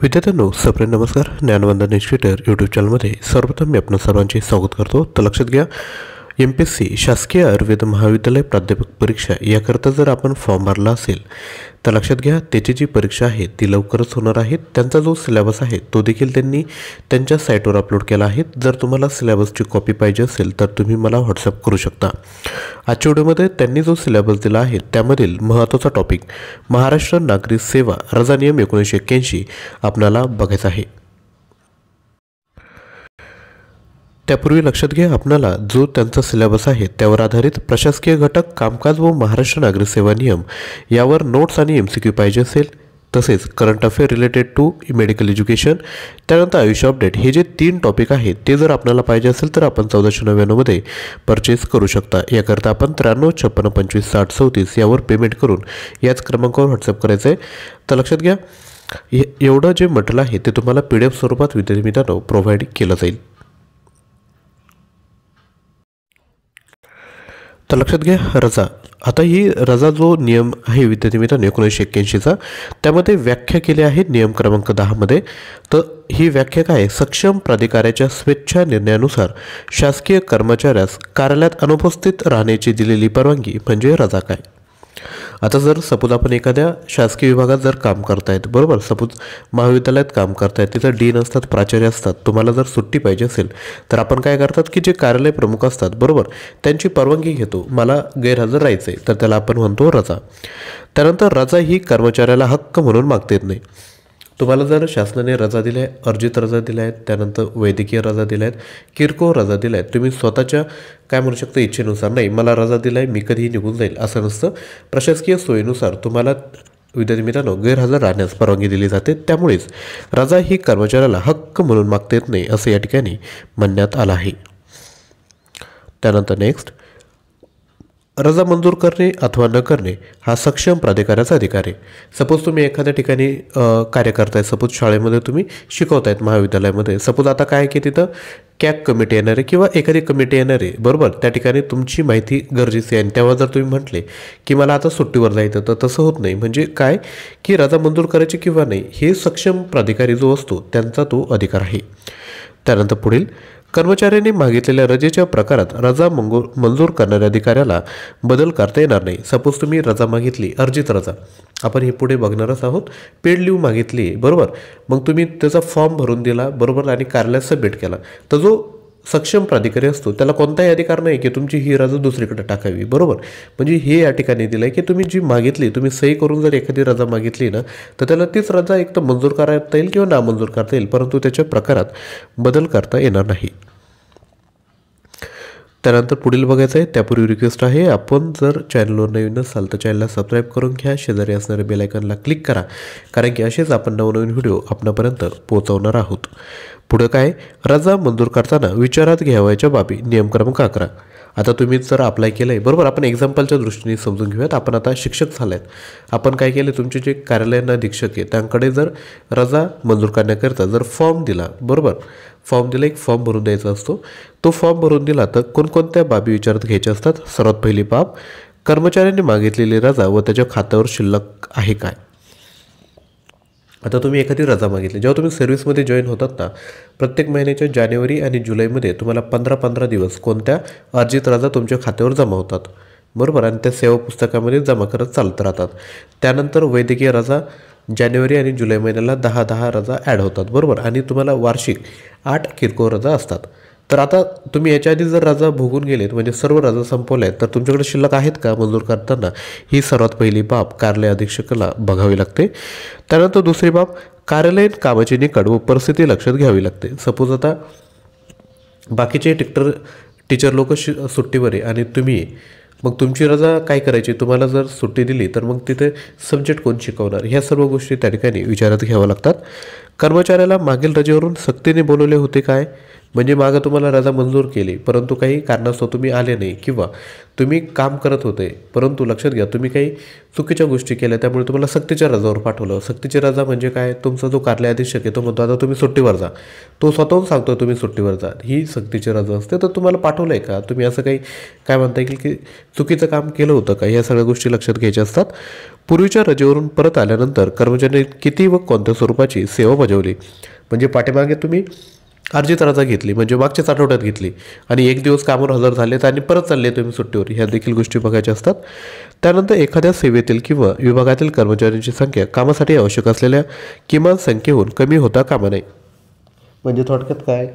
विद्यार्थ्यांनो सप्रेम नमस्कार. ज्ञानवंदन इन्स्टिट्यूटर यूट्यूब चॅनलमध्ये सर्वप्रथम मी आपणा सर्वांचे स्वागत करतो. तर लक्षात घ्या, MPSC शासकीय आयुर्वेद महाविद्यालय प्राध्यापक परीक्षा याकरता जर आपण फॉर्म भरला असेल तर लक्षात घ्या त्याची जी परीक्षा आहे ती लवकरच होणार आहे. त्यांचा जो सिलेबस आहे तो देखील त्यांनी त्यांच्या साईटवर अपलोड केला आहे. जर तुम्हाला सिलेबसची कॉपी पाहिजे असेल तर तुम्ही मला व्हॉट्सअप करू शकता. आजच्या व्हिडिओमध्ये त्यांनी जो सिलेबस दिला आहे त्यामधील महत्त्वाचा टॉपिक महाराष्ट्र नागरी सेवा रजा नियम 1981 आपणाला बघायचा आहे. त्यापूर्वी लक्षात घ्या, आपणाला जो त्यांचा सिलेबस आहे त्यावर आधारित प्रशासकीय घटक, कामकाज व महाराष्ट्र नागरी सेवा नियम यावर नोट्स आणि MCQ पाहिजे असेल, तसेच current affair related to medical education, त्यानंतर आयुष्य अपडेट, हे जे 3 टॉपिक आहेत ते जर आपल्याला पाहिजे असेल तर आपण 1499 मध्ये परचेस करू शकता. याकरता आपण 93 56 25 60 34 यावर पेमेंट करून याच क्रमांकावर व्हॉट्सअप करायचं आहे. तर लक्षात घ्या, एवढं जे मटेरियल आहे ते तुम्हाला PDF स्वरूपात विद्यार्थी मित्रांनो प्रोव्हाइड केलं जाईल. तर लक्षात घ्या, रजा. आता ही रजा जो नियम आहे विद्यार्थी मित्रांनो 1981चा, त्यामध्ये व्याख्या केली आहे नियम क्रमांक 10 मध्ये. तर ही व्याख्या काय, सक्षम प्राधिकाऱ्याच्या स्वेच्छा निर्णयानुसार शासकीय कर्मचाऱ्यास कार्यालयात अनुपस्थित राहण्याची दिलेली परवानगी म्हणजे रजा काय. आता जर सपोज आपण एखाद्या शासकीय विभागात जर काम करतायत, बरोबर, सपोज महाविद्यालयात काम करतायत, तिथं डीन असतात, प्राचार्य असतात, तुम्हाला जर सुट्टी पाहिजे असेल तर आपण काय करतात की जे कार्यालय प्रमुख असतात, बरोबर, त्यांची परवानगी घेतो, मला गैरहजर राहायचं आहे, तर त्याला आपण म्हणतो रजा. त्यानंतर रजा ही कर्मचाऱ्याला हक्क म्हणून मागता येत नाही. तुम्हाला जर शासनाने रजा दिल्या आहे, अर्जित रजा दिल्या आहेत, त्यानंतर वैद्यकीय रजा दिल्या आहेत, किरकोळ रजा दिल्या आहेत, तुम्ही स्वतःच्या काय म्हणू शकता इच्छेनुसार, नाही मला रजा दिला आहे मी कधीही निघून जाईल असं नसतं. प्रशासकीय सोयीनुसार तुम्हाला विद्यार्थी मित्रांनो गैरहजर राहण्यास परवानगी दिली जाते. त्यामुळेच रजा ही कर्मचाऱ्याला हक्क म्हणून मागता येत नाही असं या ठिकाणी म्हणण्यात आलं आहे. त्यानंतर नेक्स्ट, रजा मंजूर करणे अथवा न करणे हा सक्षम प्राधिकाऱ्याचा अधिकार आहे. सपोज तुम्ही एखाद्या ठिकाणी कार्य करताय, सपोज शाळेमध्ये तुम्ही शिकवतायत महाविद्यालयामध्ये, सपोज आता काय की तिथं कॅक कमिटी येणार आहे किंवा एखादी कमिटी येणार आहे, बरोबर, त्या ठिकाणी तुमची माहिती गरजेची आहे. आणि तेव्हा जर तुम्ही म्हटले की मला आता सुट्टीवर जायचं, तर तसं होत नाही. म्हणजे काय की रजा मंजूर करायची किंवा नाही हे सक्षम प्राधिकारी जो असतो त्यांचा तो अधिकार आहे. त्यानंतर पुढील, कर्मचाऱ्यांनी मागितलेल्या रजेच्या प्रकारात रजा मंजूर करणाऱ्या अधिकाऱ्याला बदल करता येणार नाही. सपोज तुम्ही रजा मागितली, अर्जित रजा, आपण हे पुढे बघणारच आहोत, पेड लीव मागितली, बरोबर, मग तुम्ही त्याचा फॉर्म भरून दिला, बरोबर, आणि कार्यालयात सबमिट केला, तर जो सक्षम प्राधिकारी असतो त्याला कोणताही अधिकार नाही की तुमची ही रजा दुसरीकडे टाकावी, बरोबर. म्हणजे हे या ठिकाणी दिलं आहे की तुम्ही जी मागितली, तुम्ही सही करून जर एखादी रजा मागितली ना, तर त्याला तीच रजा एक तर मंजूर करता येईल किंवा नामंजूर करता येईल, परंतु त्याच्या प्रकारात बदल करता येणार नाही. त्यानंतर पुढील बघायचं आहे, त्यापूर्वी रिक्वेस्ट आहे, आपण जर चॅनलवर नवीन नसाल तर चॅनलला सबस्क्राईब करून घ्या, शेजारी असणाऱ्या बेल आयकॉनला क्लिक करा, कारण की असेच आपण नवनवीन व्हिडिओ आपणापर्यंत पोहोचवणार आहोत. पुढं काय, रजा मंजूर करताना विचारात घ्यावयाच्या बाबी नियम क्रमांक 11. आता तुम्ही जर अप्लाय केलं आहे, बरोबर, आपण एक्झाम्पलच्या दृष्टीने समजून घेऊयात. आपण आता शिक्षक झाले आहेत, आपण काय केलं, तुमचे जे कार्यालयानं अधीक्षक आहे त्यांकडे जर रजा मंजूर करण्याकरिता जर फॉर्म दिला, बरोबर, फॉर्म दिला, एक फॉर्म भरून द्यायचा असतो, तो फॉर्म भरून दिला तर कोणकोणत्या बाबी विचारात घ्यायच्या असतात. सर्वात पहिली बाब, कर्मचाऱ्यांनी मागितलेली रजा व त्याच्या खात्यावर शिल्लक आहे काय. आता तुम्ही एखादी रजा मागितली, जेव्हा तुम्ही सर्व्हिसमध्ये जॉईन होतात ना, प्रत्येक महिन्याच्या जानेवारी आणि जुलैमध्ये तुम्हाला 15-15 दिवस कोणत्या अर्जित रजा तुमच्या खात्यावर जमा होतात, बरोबर, आणि त्या सेवा पुस्तकामध्ये जमा करत चालत राहतात. त्यानंतर वैद्यकीय रजा जानेवारी आणि जुलै महिन्याला 10-10 रजा ॲड होतात, बरोबर, आणि तुम्हाला वार्षिक 8 किरकोळ रजा असतात. तर आता तुम्ही याच्या आधी जर रजा भोगून गेलेत, म्हणजे सर्व रजा संपवल्या आहेत, तर तुमच्याकडे शिल्लक आहेत का मंजूर करताना, ही सर्वात पहिली बाब कार्यालय अधीक्षकाला बघावी लागते. त्यानंतर दुसरी बाब, कार्यालयीन कामाची निकड व परिस्थिती लक्षात घ्यावी लागते. सपोज आता बाकीचे टीचर लोक सुट्टीवर आहे आणि तुम्ही, मग तुमची रजा काय करायची, तुम्हाला जर सुट्टी दिली तर मग तिथे सब्जेक्ट कोण शिकवणार, ह्या सर्व गोष्टी त्या ठिकाणी विचारात घ्याव्या लागतात. कर्मचाऱ्याला मागील रजेवरून सक्तीने बोलवले होते काय, म्हणजे मागं तुम्हाला रजा मंजूर केली परंतु काही कारणास्तव तुम्ही आले नाही, किंवा तुम्ही काम करत होते परंतु लक्षात घ्या तुम्ही काही चुकीच्या गोष्टी केल्या त्यामुळे तुम्हाला सक्तीच्या रजावर पाठवलं. सक्तीची रजा म्हणजे काय, तुमचा जो कार्य अधीक्षक आहे तो म्हणतो आता तुम्ही सुट्टीवर जा, तो स्वतःहून सांगतो तुम्ही सुट्टीवर जा, ही सक्तीची रजा असते. तर तुम्हाला पाठवलं आहे का, तुम्ही असं काही काय म्हणता येईल की चुकीचं काम केलं होतं का, या सगळ्या गोष्टी लक्षात घ्यायच्या असतात. पूर्वीच्या रजेवरून परत आल्यानंतर कर्मचाऱ्यांनी किती व कोणत्या स्वरूपाची सेवा बजावली, म्हणजे पाठीमागे तुम्ही अर्जित रजा घेतली म्हणजे मागच्याच आठवड्यात घेतली आणि एक दिवस कामावर हजर झालेत आणि परत चालले तुम्ही सुट्टीवर, ह्या देखील गोष्टी बघायच्या असतात. त्यानंतर एखाद्या सेवेतील किंवा विभागातील कर्मचाऱ्यांची संख्या कामासाठी आवश्यक असलेल्या किमान संख्येहून कमी होता कामा नये. म्हणजे थोडक्यात काय,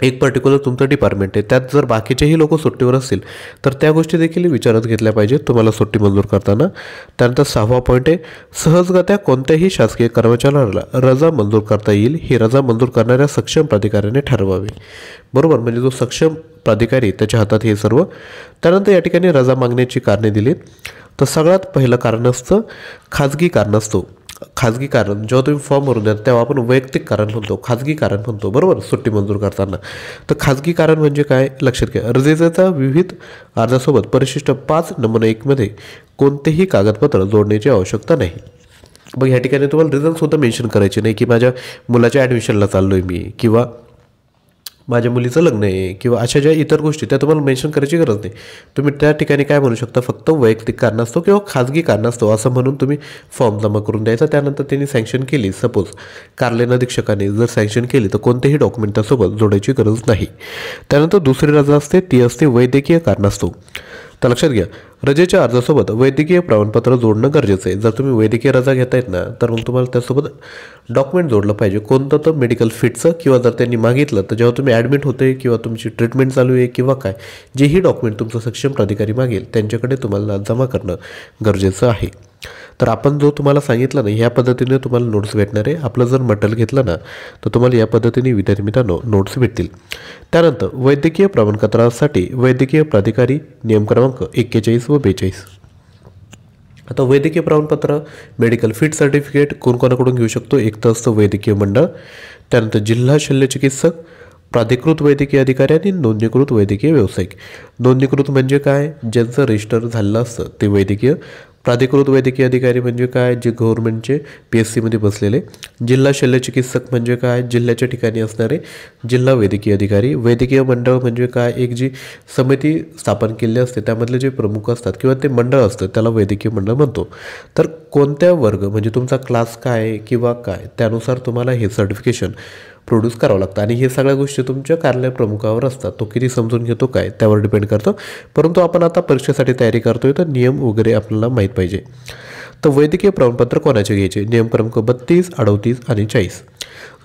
एक पर्टिक्युलर तुमचं डिपार्टमेंट आहे, त्यात जर बाकीचेही लोक सुट्टीवर असतील तर त्या गोष्टी देखील विचारात घेतल्या पाहिजेत तुम्हाला सुट्टी मंजूर करताना. त्यानंतर 6वा पॉईंट आहे, सहजगत्या कोणत्याही शासकीय कर्मचाऱ्याला रजा मंजूर करता येईल, ही रजा मंजूर करणाऱ्या सक्षम प्राधिकाऱ्याने ठरवावी. बरोबर, म्हणजे जो सक्षम प्राधिकारी त्याच्या हातात हे सर्व. त्यानंतर या ठिकाणी रजा मागण्याची कारणे दिलीत. तर सगळ्यात पहिलं कारण असतं खाजगी कारणास्तव. खाजगी कारण जेव्हा तुम्ही फॉर्म भरून द्या तेव्हा आपण वैयक्तिक कारण म्हणतो, खाजगी कारण म्हणतो, बरोबर, सुट्टी मंजूर करताना. तर खाजगी कारण म्हणजे काय, लक्षात घ्या, रजेचा विविध अर्जासोबत परिशिष्ट 5 नमुना 1 मध्ये कोणतेही कागदपत्र जोडण्याची आवश्यकता नाही. मग ह्या ठिकाणी तुम्हाला रिझनसुद्धा मेन्शन करायचे नाही की माझ्या मुलाच्या ॲडमिशनला चाललो आहे मी, किंवा माझ्या मुलीचं लग्न आहे, किंवा अशा ज्या इतर गोष्टी त्या तुम्हाला मेन्शन करायची गरज नाही. तुम्ही त्या ठिकाणी काय म्हणू शकता, फक्त वैयक्तिक कारणास्तव किंवा खाजगी कारणास्तव असं म्हणून तुम्ही फॉर्म जमा करून द्यायचा. त्यानंतर त्यांनी सँक्शन केली, सपोज कार्यालयीन अधीक्षकाने जर सँक्शन केली तर कोणतेही डॉक्युमेंट त्यासोबत जोडायची गरज नाही. त्यानंतर दुसरी रजा असते ती असते वैद्यकीय कारणास्तव. तर लक्षात घ्या, रजेच्या अर्जासोबत वैद्यकीय प्रमाणपत्र जोडणं गरजेचं आहे. जर तुम्ही वैद्यकीय रजा घेतायत ना तर मग तुम्हाला त्यासोबत डॉक्युमेंट जोडलं पाहिजे, कोणतं तर मेडिकल फिटचं, किंवा जर त्यांनी मागितलं तर जेव्हा तुम्ही ॲडमिट होते किंवा तुमची ट्रीटमेंट चालू आहे किंवा काय, जेही डॉक्युमेंट तुमचं सक्षम प्राधिकारी मागेल त्यांच्याकडे तुम्हाला जमा करणं गरजेचं आहे. तर आपण जो तुम्हाला सांगितलं ना ह्या पद्धतीने तुम्हाला नोट्स भेटणार आहे. आपलं जर मटेरियल घेतलं ना तर तुम्हाला या पद्धतीने विद्यार्थी मित्रांनो नोट्स भेटतील. त्यानंतर वैद्यकीय प्रमाणपत्रासाठी वैद्यकीय प्राधिकारी नियम क्रमांक 41 व 42. आता वैद्यकीय प्रमाणपत्र मेडिकल फिट सर्टिफिकेट कोणाकडून घेऊ शकतो, एक तर असतं वैद्यकीय मंडळ, त्यानंतर जिल्हा शल्यचिकित्सक, प्राधिकृत वैद्यकीय अधिकारी आणि नोंदणीकृत वैद्यकीय व्यावसायिक. नोंदणीकृत म्हणजे काय, ज्यांचं रजिस्टर झालेलं असतं ते वैद्यकीय. प्राधिकृत वैद्यकीय अधिकारी म्हणजे काय, जे गव्हर्नमेंटचे PSCमध्ये बसलेले. जिल्हा शल्यचिकित्सक म्हणजे काय, जिल्ह्याच्या ठिकाणी असणारे जिल्हा वैद्यकीय अधिकारी. वैद्यकीय मंडळ म्हणजे काय, एक जी समिती स्थापन केलेली असते त्यामधले जे प्रमुख असतात किंवा ते मंडळ असतं त्याला वैद्यकीय मंडळ म्हणतो. तर कोणत्या वर्ग म्हणजे तुमचा क्लास काय किंवा काय त्यानुसार तुम्हाला हे सर्टिफिकेशन प्रोड्यूस करावं लागतं. आणि हे सगळ्या गोष्टी तुमच्या कार्यालय प्रमुखावर असतात, तो किती समजून घेतो काय त्यावर डिपेंड करतं. परंतु आपण आता परीक्षेसाठी तयारी करतोय तर नियम वगैरे आपल्याला माहीत पाहिजे. तर वैद्यकीय प्रमाणपत्र कोणाचे घ्यायचे, नियम क्रमांक 32, 38 आणि 40.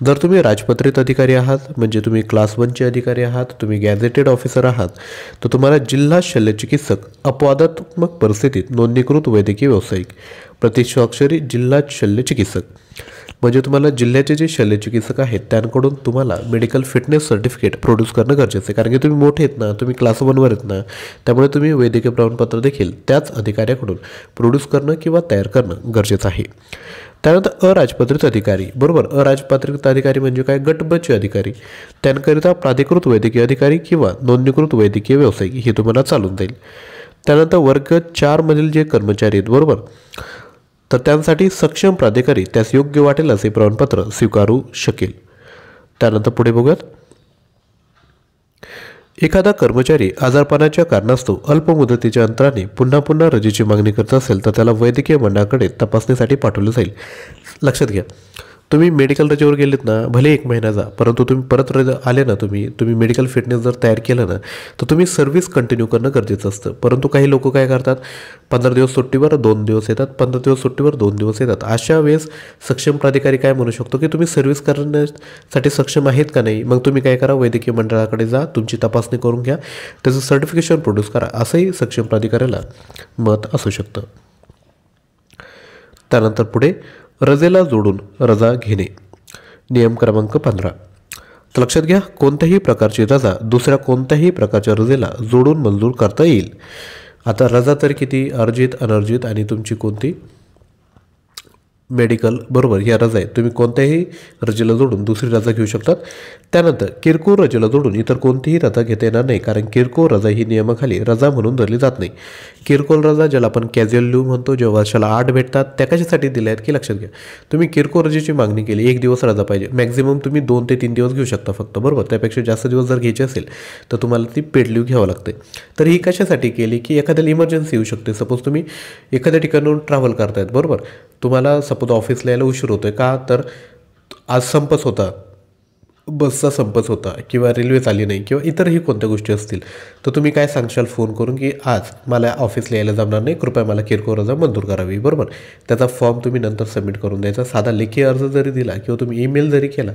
जर तुम्ही राजपत्रित अधिकारी आहात म्हणजे तुम्ही क्लास 1चे अधिकारी आहात, तुम्ही गॅझेटेड ऑफिसर आहात, तर तुम्हाला जिल्हा शल्यचिकित्सक अपवादात्मक परिस्थितीत नोंदणीकृत वैद्यकीय व्यावसायिक प्रतिस्वाक्षरी जिल्हा शल्यचिकित्सक. म्हणजे तुम्हाला जिल्ह्याचे जे शल्यचिकित्सक आहेत त्यांकडून तुम्हाला मेडिकल फिटनेस सर्टिफिकेट प्रोड्यूस करणं गरजेचं आहे. कारण की तुम्ही मोठे आहेत ना, तुम्ही क्लास 1वर आहेत ना, त्यामुळे तुम्ही वैद्यकीय प्रमाणपत्र देखील त्याच अधिकाऱ्याकडून प्रोड्यूस करणं किंवा तयार करणं गरजेचं आहे. त्यानंतर अराजपत्रित अधिकारी, बरोबर, अराजपत्रित अधिकारी म्हणजे काय, गट ब चे अधिकारी, त्यांकरिता प्राधिकृत वैद्यकीय अधिकारी किंवा नोंदणीकृत वैद्यकीय व्यावसायिक हे तुम्हाला चालून जाईल. त्यानंतर वर्ग 4 मधील जे कर्मचारी आहेत, बरोबर, तर त्यांसाठी सक्षम प्राधिकारी त्यास योग्य वाटेल असे प्रमाणपत्र स्वीकारू शकेल. त्यानंतर पुढे बघूयात, एखादा कर्मचारी आजारपणाच्या कारणास्तव अल्प मुदतीच्या अंतराने पुन्हा पुन्हा रजेची मागणी करत असेल तर त्याला वैद्यकीय मंडळाकडे तपासणीसाठी पाठवलं जाईल. लक्षात घ्या, तुम्ही मेडिकल रजेवर गेलेत ना, भले 1 महिना जा, परंतु तुम्ही परत आले ना, तुम्ही मेडिकल फिटनेस जर तयार केलं ना तर तुम्ही सर्व्हिस कंटिन्यू करणं गरजेचं असतं. परंतु काही लोक काय करतात, 15 दिवस सुट्टीवर 2 दिवस येतात, 15 दिवस सुट्टीवर 2 दिवस येतात. अशा वेळेस सक्षम प्राधिकारी काय म्हणू शकतो की तुम्ही सर्व्हिस करण्यासाठी सक्षम आहेत का नाही, मग तुम्ही काय करा, वैद्यकीय मंडळाकडे जा, तुमची तपासणी करून घ्या, त्याचं सर्टिफिकेशन प्रोड्यूस करा, असंही सक्षम प्राधिकाऱ्याला मत असू शकतं. त्यानंतर पुढे रजेला जोडून रजा घेणे, नियम क्रमांक 15. तर लक्षात घ्या, कोणत्याही प्रकारची रजा दुसऱ्या कोणत्याही प्रकारच्या रजेला जोडून मंजूर करता येईल. आता रजा तर किती, अर्जित, अनर्जित आणि तुमची कोणती मेडिकल बरोबर या रजा आहेत, तुम्ही कोणत्याही रजेला जोडून दुसरी रजा घेऊ शकतात. त्यानंतर किरकोळ रजेला जोडून इतर कोणतीही रजा घेता येणार नाही, कारण किरकोळ रजा ही नियमाखाली रजा म्हणून धरली जात नाही. किरकोळ रजा ज्याला आपण कॅज्युअल लीव्ह म्हणतो, जे वर्षाला 8 भेटतात, त्या कशासाठी दिल्या आहेत की लक्षात घ्या. तुम्ही किरकोळ रजेची मागणी केली, 1 दिवस रजा पाहिजे, मॅक्झिमम तुम्ही 2 ते 3 दिवस घेऊ शकता फक्त, बरोबर. त्यापेक्षा जास्त दिवस जर घ्यायचे असेल तर तुम्हाला ती पेड लीव्ह घ्यावं लागते. तर ही कशासाठी केली की एखाद्याला इमर्जन्सी येऊ शकते. सपोज तुम्ही एखाद्या ठिकाणाहून ट्रॅव्हल करतायत, बरोबर. तुम्हाला सपोज ऑफिसला यायला उशीर होतोय का, तर आज संपच होता, बसचा संपच होता, किंवा रेल्वे आली नाही, किंवा इतरही कोणत्या गोष्टी असतील, तर तुम्ही काय सांगशाल फोन करून की आज मला ऑफिसला यायला जमणार नाही, कृपया मला किरकोळ रजा मंजूर करावी, बरोबर. त्याचा फॉर्म तुम्ही नंतर सबमिट करून द्यायचा. साधा लेखी अर्ज जरी दिला किंवा तुम्ही ईमेल जरी केला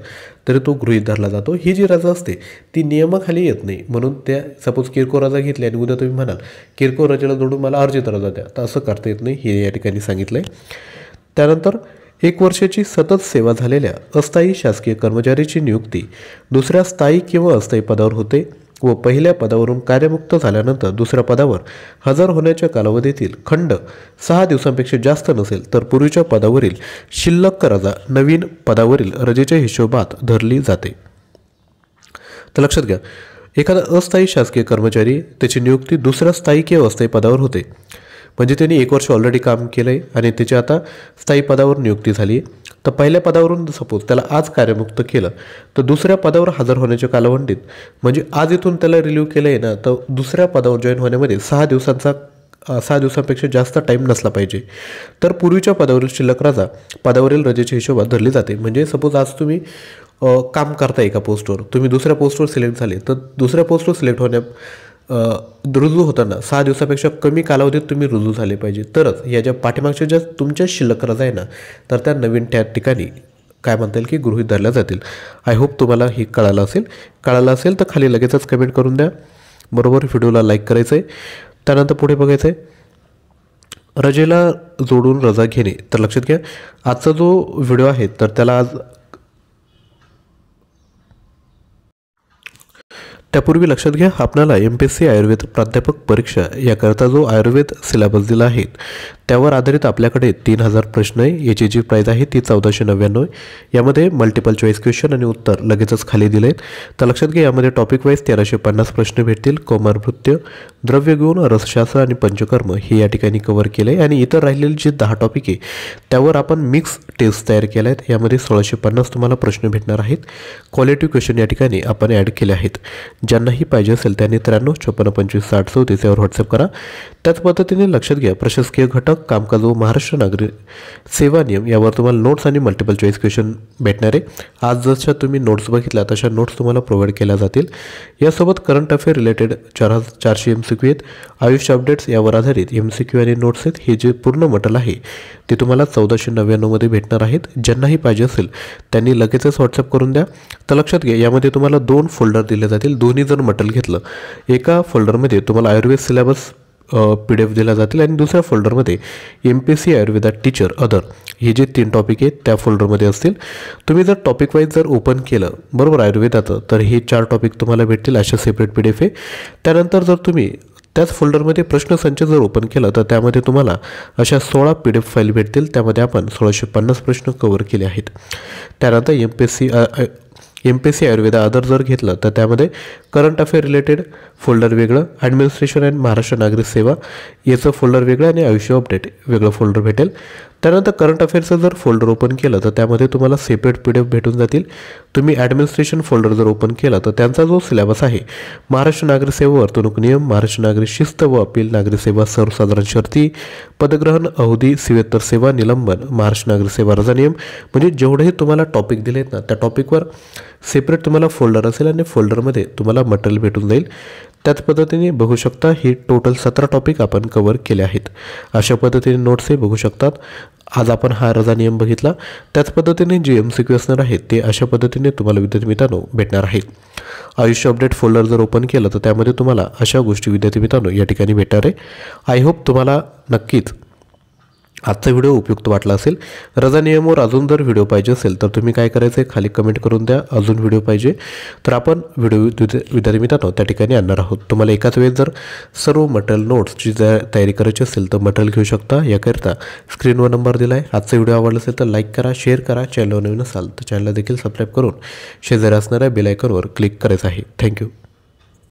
तरी तो गृहीत धरला जातो. ही जी रजा असते ती नियमाखाली येत नाही, म्हणून त्या सपोज किरकोळ रजा घेतली आणि उद्या तुम्ही म्हणाल किरकोळ रजेला जोडून मला अर्जित रजा द्या, तर असं करता येत नाही, हे या ठिकाणी सांगितलं आहे. त्यानंतर 1 वर्षाची सतत सेवा झालेल्या अस्थायी शासकीय कर्मचाऱ्याची नियुक्ती दुसऱ्या स्थायी किंवा अस्थायी पदावर होते व पहिल्या पदावरून कार्यमुक्त झाल्यानंतर दुसऱ्या पदावर हजर होण्याच्या कालावधीतील खंड 6 दिवसांपेक्षा जास्त नसेल तर पूर्वीच्या पदावरील शिल्लक रजा नवीन पदावरील रजेच्या हिशोबात धरली जाते. तर लक्षात घ्या, एखादा अस्थायी शासकीय कर्मचारी त्याची नियुक्ती दुसऱ्या स्थायी किंवा अस्थायी पदावर होते, म्हणजे त्यांनी 1 वर्ष ऑलरेडी काम केलं आहे आणि त्याची आता स्थायी पदावर नियुक्ती झाली आहे. तर पहिल्या पदावरून सपोज त्याला आज कार्यमुक्त केलं तर दुसऱ्या पदावर हजर होण्याच्या कालावधीत, म्हणजे आज इथून त्याला रिलीव्ह केलं आहे ना, तर दुसऱ्या पदावर जॉईन होण्यामध्ये 6 दिवसांपेक्षा जास्त टाईम नसला पाहिजे. तर पूर्वीच्या पदावरील शिल्लक रजा पदावरील रजेच्या हिशोबात धरली जाते. म्हणजे सपोज आज तुम्ही काम करता एका पोस्टवर, तुम्ही दुसऱ्या पोस्टवर सिलेक्ट झाले, तर दुसऱ्या पोस्टवर सिलेक्ट रुजू होताना 6 दिवसापेक्षा कमी कालावधीत तुम्ही रुजू झाले पाहिजे, तरच या ज्या पाठीमागच्या ज्या तुमच्या शिल्लक रजा आहे ना, तर त्या नवीन त्या ठिकाणी काय म्हणता येईल की गृहीत धरल्या जातील. आय होप तुम्हाला ही कळालं असेल तर खाली लगेचच कमेंट करून द्या, बरोबर. व्हिडिओला लाईक करायचं आहे. त्यानंतर पुढे बघायचं आहे रजेला जोडून रजा घेणे. तर लक्षात घ्या, आजचा जो व्हिडिओ आहे तर त्याला आज त्यापूर्वी लक्षात घ्या, आपल्याला MPSC आयुर्वेद प्राध्यापक परीक्षा याकरता जो आयुर्वेद सिलेबस दिला आहे त्यावर आधारित आपल्याकडे 3000 प्रश्न आहे. याची जी प्राईज आहे ती 1499 आहे. यामध्ये मल्टिपल चॉईस क्वेश्चन आणि उत्तर लगेचच खाली दिले आहेत. तर लक्षात घ्या, यामध्ये टॉपिक वाईज 1350 प्रश्न भेटतील. कौमारभृत्य, द्रव्यगुण, रसशास्त्र आणि पंचकर्म हे या ठिकाणी कव्हर केलं आहे. आणि इतर राहिलेले जे 10 टॉपिक आहे त्यावर आपण मिक्स टेस्ट तयार केल्या आहेत. यामध्ये 1650 तुम्हाला प्रश्न भेटणार आहेत. क्वालिटी क्वेश्चन या ठिकाणी आपण ॲड केले आहेत. ज्यांनाही पाहिजे असेल त्यांनी 93 54 25 60 34 यावर व्हॉट्सअप करा. त्याच पद्धतीने लक्षात घ्या, प्रशासकीय घटक, कामकाज व महाराष्ट्र नागरिक सेवा नियम यावर तुम्हाला नोट्स आणि मल्टिपल चॉईस क्वेश्चन भेटणार आहे. आज जशा तुम्ही नोट्स बघितल्या तशा नोट्स तुम्हाला प्रोव्हाइड केल्या जातील. यासोबत करंट अफेअर रिलेटेड 400 MCQ आहेत. आयुष्य अपडेट्स यावर आधारित MCQ आणि नोट्स आहेत. हे जे पूर्ण मटेरियल आहे ते तुम्हाला 1499 मध्ये भेटणार आहेत. ज्यांनाही पाहिजे असेल त्यांनी लगेचच व्हॉट्सअप करून द्या. तर लक्षात घ्या, यामध्ये तुम्हाला 2 फोल्डर दिले जातील. दोन्ही जर मटेरियल घेतलं, एका फोल्डरमध्ये तुम्हाला आयुर्वेद सिलेबस PDF दिला जातील आणि दुसऱ्या फोल्डरमध्ये MPSC आयुर्वेदा टीचर अदर हे जे 3 टॉपिक आहेत त्या फोल्डरमध्ये असतील. तुम्ही जर टॉपिक वाईज जर ओपन केलं, बरोबर, आयुर्वेदाचं, तर हे 4 टॉपिक तुम्हाला भेटतील अशा सेपरेट PDF आहे. त्यानंतर जर तुम्ही त्याच फोल्डरमध्ये प्रश्नसंच जर ओपन केलं तर त्यामध्ये तुम्हाला अशा 16 PDF फाईल भेटतील. त्यामध्ये आपण 1650 प्रश्न कव्हर केले आहेत. त्यानंतर MPSC आयुर्वेदा अदर जर घेतलं तर त्यामध्ये करंट अफेअर रिलेटेड फोल्डर वेगळं, ॲडमिनिस्ट्रेशन अँड महाराष्ट्र नागरिक सेवा याचं फोल्डर वेगळं आणि आयुष्य अपडेट वेगळं फोल्डर भेटेल. त्यानंतर करंट अफेअरचं जर फोल्डर ओपन केलं तर त्यामध्ये तुम्हाला सेपरेट PDF भेटून जातील. तुम्ही ॲडमिनिस्ट्रेशन फोल्डर जर ओपन केला तर त्यांचा जो सिलेबस आहे, महाराष्ट्र नागरिक सेवा वर्तणूक नियम, महाराष्ट्र नागरिक शिस्त व अपील, नागरिक सेवा सर्वसाधारण शर्ती, पदग्रहण, अवधी, सेवेतर सेवा, निलंबन, महाराष्ट्र नागरिक सेवा रजा नियम, म्हणजे जेवढेही तुम्हाला टॉपिक दिले आहेत ना त्या टॉपिकवर सेपरेट तुम्हाला फोल्डर असेल आणि फोल्डरमध्ये तुम्हाला मटेरियल भेटून जाईल. त्याच पद्धतीने बघू शकता ही टोटल 17 टॉपिक आपण कव्हर केले आहेत. अशा पद्धतीने नोट्सही बघू शकतात. आज आपण हा रजा नियम बघितला. त्याच पद्धतीने जे MCQ असणार आहेत ते अशा पद्धतीने तुम्हाला विद्यार्थी मित्रांनो भेटणार आहेत. आयुष्य अपडेट फोल्डर जर ओपन केलं तर त्यामध्ये तुम्हाला अशा गोष्टी विद्यार्थी मित्रांनो या ठिकाणी भेटणार आहे. आय होप तुम्हाला नक्कीच आजचा व्हिडिओ उपयुक्त वाटला असेल, रजा नियमावर अजून जर व्हिडिओ पाहिजे असेल तर तुम्ही काय करायचं आहे, खाली कमेंट करून द्या अजून व्हिडिओ पाहिजे, तर आपण व्हिडिओ विद्यार्थी मित्रांनो त्या ठिकाणी आणणार आहोत. तुम्हाला एकाच वेळेस जर सर्व मटेरियल नोट्सची जर तयारी करायची असेल तर मटेरियल घेऊ शकता. याकरिता स्क्रीनवर नंबर दिला आहे. आजचा व्हिडिओ आवडला असेल तर लाईक करा, शेअर करा. चॅनलवर नवीन असाल तर चॅनलला देखील सबस्क्राईब करून शेजारी असणाऱ्या बेल आयकॉनवर क्लिक करायचं आहे. थँक्यू.